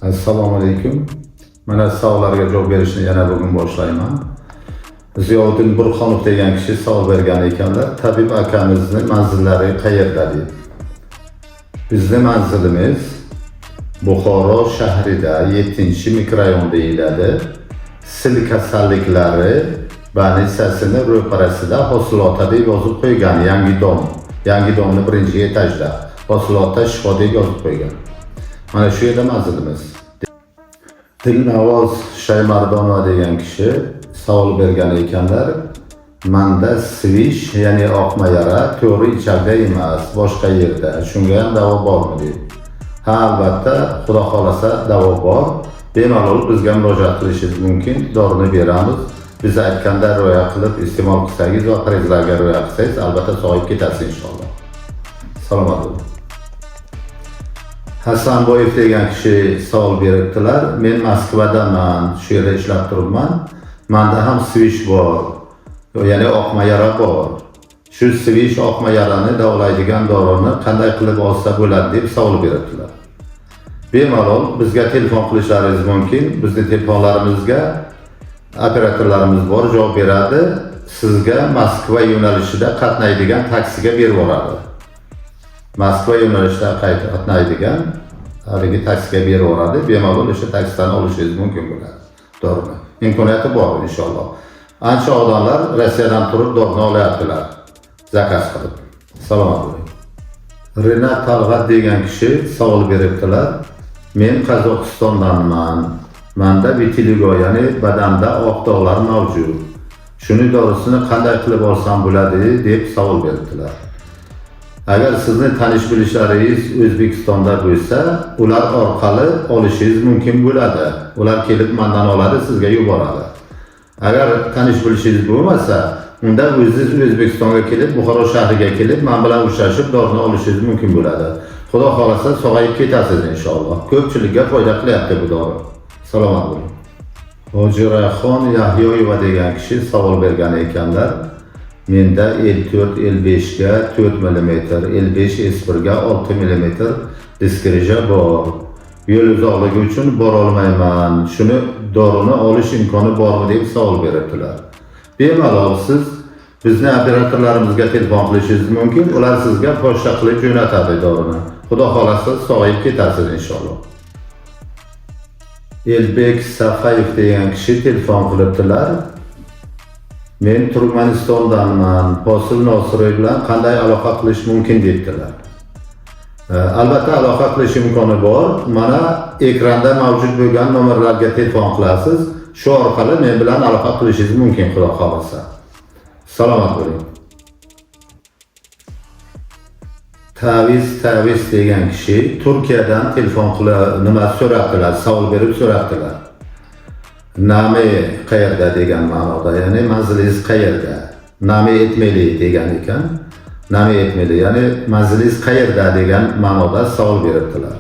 Assalomu alaykum. Mana savollarga javob berishni yana bugun boshlayman. Ziyovuddin Burxonov degan kishi savol bergan ekanlar. Tabib akamizni manzillari qayerda deb. Bizning manzilimiz Buxoro shahrida 7-mikrorayon deyiladi. Sil kasalliklari banitsasini ro'parasida hosilota deb yozib qo'ygan. Yangi domni birinchi etajda hosilota shifo deb yozib qo'ygan. Mana shu yerda manzilimiz. Dilnavoz Shaymardonova degan kishi savol bergan ekanlar. Manda svish, ya'ni oqma yara, to'g'ri ichakda emas, boshqa yerda. Shunga ham davo bormi deb. Ha, albatta, xudo xolasa davo bor. Bemalol bizga murojaat qilishingiz mumkin. Dorini beramiz. Biz aytganda rioya qilib iste'mol qilsangiz va qarzlarga rioya qilsangiz, albatta sog'ayib ketasiz inshaalloh. Salomat bo'ling. Hasanboyev degan kishi savol beribdilar. Men Moskvadaman, shu yerda ishlab turibman. Menda ham svish bor, ya'ni oqma yara bor. Shu svish oqma yarani davolaydigan dorini qanday qilib olsa bo'ladi deb savol beribdilar. Bemalol bizga telefon qilishlaringiz mumkin. Bizning telefonlarimizga operatorlarimiz bor, javob beradi. Sizga Moskva yo'nalishida qatnaydigan taksiga berib yuboradi. Moskva yo'nalishida qatnaydigan haligi taksiga berib yuboradi. Bemalol o'sha taksidan olishingiz mumkin bo'ladi. Dorini. İmkoniyati bor inshaalloh. Ancha odamlar Rossiyadan turib dorini olyaptilar. Zakaz qilib. Salomat bo'ling. Renat Talg'at degan kishi savol beribdilar. Men Qozog'istondanman. Menda vitiligo, ya'ni badanda oq dog'lar mavjud. Shuni dorisini qanday qilib olsam bo'ladi deb savol beribdilar. Agar sizni tanish bilishlaringiz O'zbekistonda bo'lsa, ular orqali olishingiz mumkin bo'ladi. Ular kelib mendan oladi, sizga yuboradi. Agar tanish bilishingiz bo'lmasa, unda o'zingiz O'zbekistonga kelib, Buxoro shahriga kelib, men bilan uchrashib dorini olishingiz mumkin bo'ladi. Xudo xolasa sog'ayib ketasiz inshaalloh. Ko'pchilikga foyda qilyapti bu dori. Salomat bo'ling. Hojiraxon Yahyoyeva degan kishi savol bergan ekanlar. Menda L4, L5 ga 4 mm, L5 S1 ga 6 mm diskreja bor. Yo'l uzoqligi uchun bora olmayman. Shuni dorini olish imkoni bormi deb savol beribdilar. Bemalol siz bizning operatorlarimizga telefon qilishingiz mumkin. Ular sizga pochta qilib jo'natadi dorini. Xudo xolasa sog'ayib ketasiz inshaalloh. Elbek Safayev degan kishi telefon qilibdilar. Men Turkmanistondanman. Hosil Nosirov bilan qanday aloqa qilish mumkin debdilar. Albatta aloqa qilish imkoni bor. Mana ekranda mavjud bo'lgan nomerlarga telefon qilasiz. Shu orqali men bilan aloqa qilishingiz mumkin, xudo xolasa. Salomat bo'ling. Taviz degan kishi Turkiyadan telefon qilib so'rabdilar, savol berib so'rabdilar. Nami qayerda degan ma'noda, ya'ni manzilingiz qayerda? Nami etmeli degan ekan. Nami etmeli, ya'ni manzilingiz qayerda degan ma'noda savol beribdilar.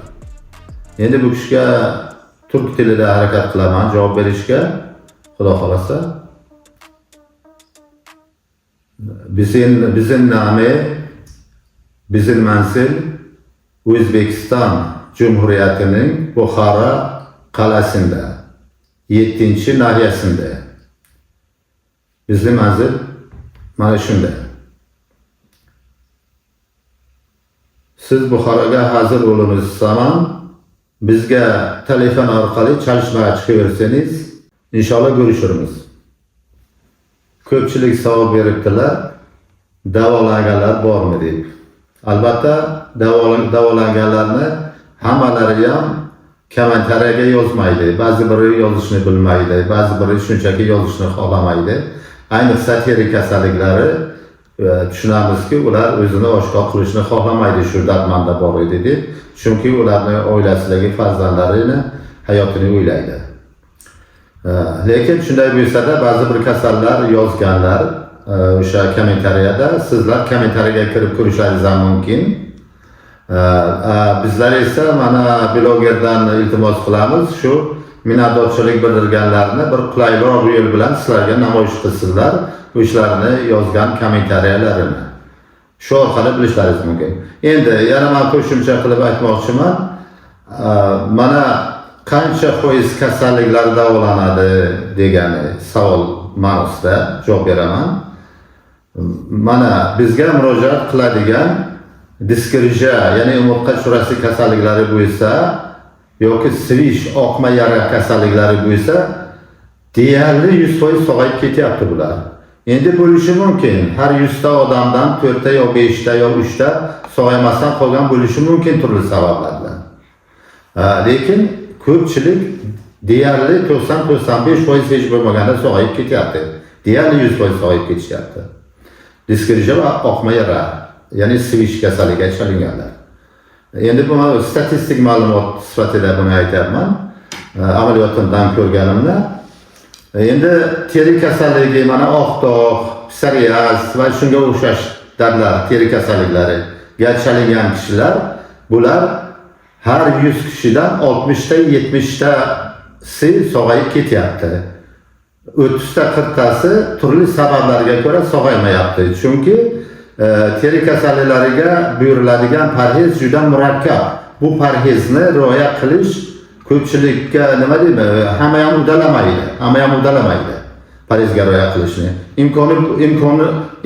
Endi bu kishiga turk tilida harakat qilaman javob berishga, xudo xolasa. Bizim nami, bizim manzil O'zbekiston Cumhuriyatining Buxoro qal'asida 7-nahiyasida. Bizning manzil mana shunda. Siz Buxoroga hozir bo'lishni istaman. Bizga telefon orqali chalishmaga chiqaversangiz, inshaalloh ko'rishamiz. Ko'pchilik savol beribdilar, davolanganlar bormi deb. Albatta, davolanganlarni hammalari ham kommentariyaga yozmaydi. Ba'zi biri yozishni bilmaydi, ba'zi biri shunchaki yozishni xohlamaydi. Ayniqsa teri kasalliklari tushunamizki, ular o'zini oshkor qilishni xohlamaydi shu dardmanda bor edi deb. Chunki ularning oilasidagi farzandlarini hayotini o'ylaydi. Lekin shunday bo'lsa-da, ba'zi bir kasallar yozganlar o'sha kommentariyada, sizlar kommentariyaga kirib ko'rishlaringiz ham mumkin. Bizlar esa mana blogerdan iltimos qilamiz, shu minnatdorchilik bildirganlarni bir qulayroq yo'l bilan sizlarga namoyish qilsinlar, o'shalarni yozgan kommentariyalarini. Shu orqali bilishlaringiz mumkin. Endi yana men qo'shimcha qilib aytmoqchiman. Mana qancha foiz kasalliklar davolanadi degani savol ma'nosida javob beraman. Mana bizga murojaat qiladigan diskrijiya, ya'ni umurtqa churasi kasalliklari bo'yicha yoki svish, oqma yara kasalliklari bo'yicha deyarli 100% sog'ayib ketyapti bular. Endi bo'lishi mumkin, har 100 ta odamdan 4 ta yo 5 ta yo 3 ta sog'aymasdan qolgan bo'lishi mumkin turli sabablar bilan. Lekin ko'pchilik deyarli 90-95% hech bo'lmaganda sog'ayib ketyapti. Deyarli 100% sog'ayib ketishyapti. Diskrijiya va oqma yara, ya'ni svish kasalligiga chalinganlar. Endi bu statistik ma'lumot sifatida buni aytyapman. Amaliyotimdan ko'rganimda. Endi teri kasalligi, mana oq dog', psoriaz va shunga o'xshash dardlar, teri kasalliklariga chalingan kishilar, bular har 100 kishidan 60 ta 70 tasi sog'ayib ketyapti. 30 ta 40 tasi turli sabablarga ko'ra sog'aymayapti. Chunki teri kasalliklariga buyuriladigan parhez juda murakkab. Bu parhezni rioya qilish ko'pchilikka nima deymi, hamma ham uddalamaydi. Parhezga rioya qilishni.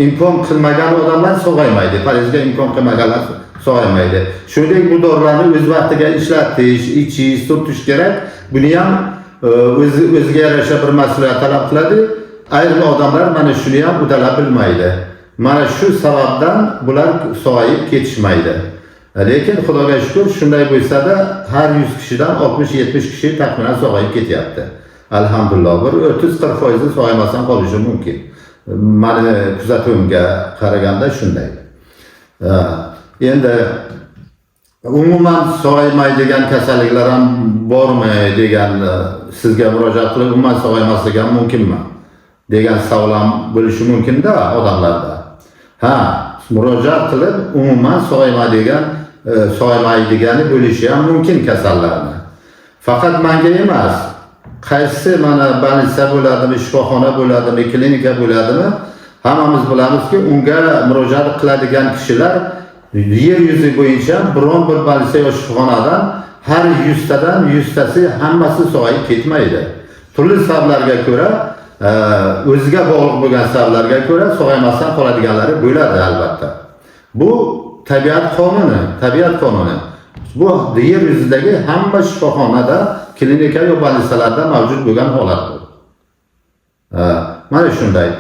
Imkon qilmagan odamlar sog'aymaydi. Parhezga imkon qilmaganlar sog'aymaydi. Shuningdek, bu dorilarni o'z vaqtiga ishlatish, ichish, surtish kerak. Buni ham o'ziga yarasha bir mas'uliyat talab qiladi. Ayrim odamlar mana shuni ham uddalab bilmaydi. Mana shu sababdan bular sog'ayib ketishmaydi. Lekin Xudoga shukr, shunday bo'lsa-da, har 100 kishidan 60-70 kishi taxminan sog'ayib ketyapti. Alhamdulillah, bir 30-40% sog'aymasdan qolishi mumkin. Meni kuzatuvimga qaraganda shunday. Endi umuman sog'aymaydigan kasalliklar ham bormi degan sizga murojaat qilib, umuman sog'aymasligi ham mumkinmi degan savol ham bo'lishi mumkin-da odamlarda. Murojaat qilib umuman sog'aymaydigani bo'lishi ham mumkin kasallarni. Faqat menga emas, qaysi mana больница bo'ladimi, shifoxona bo'ladimi, klinika bo'ladimi, hammamiz bilamizki, unga murojaat qiladigan kishilar yer yuzi bo'yicha biron bir больница yo shifoxonadan har 100 tadan 100 tasi hammasi sog'ayib ketmaydi. Turli sabablarga ko'ra, o'ziga bog'liq bo'lgan sabablarga ko'ra sog'aymasdan qoladiganlari bo'ladi albatta. Bu tabiat qonuni. Bu yer yuzidagi hamma shifoxonada, klinika yo больницаlarda mavjud bo'lgan holat bu. Mana shunday.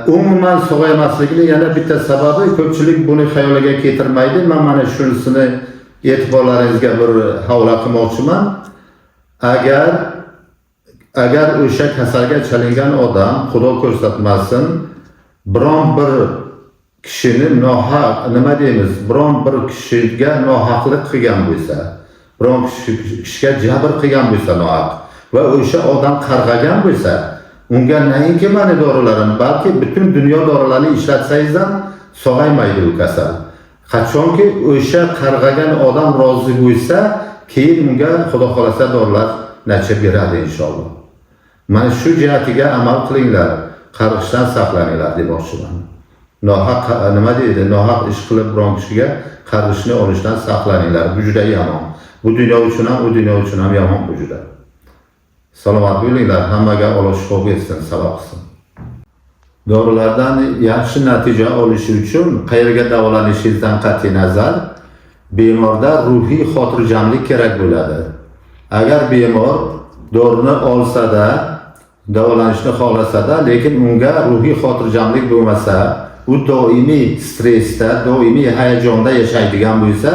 Umuman sog'aymasligining yana bitta sababi, ko'pchilik buni xayoliga keltirmaydi. Men mana shunisini e'tiborlaringizga bir havla qilmoqchiman. Agar o'sha kasalga chalingan odam, Xudo ko'rsatmasin, biron bir kishini biron bir kishiga nohaqlik qilgan bo'lsa, biron kishiga jabr qilgan bo'lsa nohaq va o'sha odam qarg'agan bo'lsa, unga nainki mana dorilarim, balki butun dunyo dorilarini ishlatsangiz ham sog'aymaydi u kasal. Qachonki o'sha qarg'agan odam rozi bo'lsa, keyin unga Xudo xolasa dorilar natija beradi inshaalloh. Mana shu jihatiga amal qilinglar, qarg'ishdan saqlaninglar demoqchiman. Nohaq nohaq ish qilib biron kishiga qarg'ishni olishdan saqlaninglar. Bu juda yomon. Bu dunyo uchun ham, u dunyo uchun ham yomon bu juda. Salomat bo'linglar, hammaga Alloh shifo bersin, sabab qilsin. Dorilardan yaxshi natija olish uchun qayerga davolanishingizdan qat'iy nazar, bemorda ruhiy xotirjamlik kerak bo'ladi. Agar bemor dorini olsa-da, davolanishni xohlasa-da, lekin unga ruhiy xotirjamlik bo'lmasa, u doimiy stressda, doimiy hayajonda yashaydigan bo'lsa,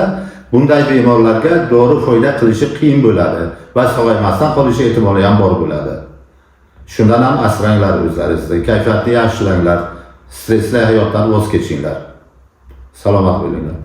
bunday bemorlarga dori foyda qilishi qiyin bo'ladi va sog'aymasdan qolish ehtimoli ham bor bo'ladi. Shundan ham asranglar o'zlaringizni, kayfiyatni yaxshilanglar, stressli hayotdan voz kechinglar. Salomat bo'linglar.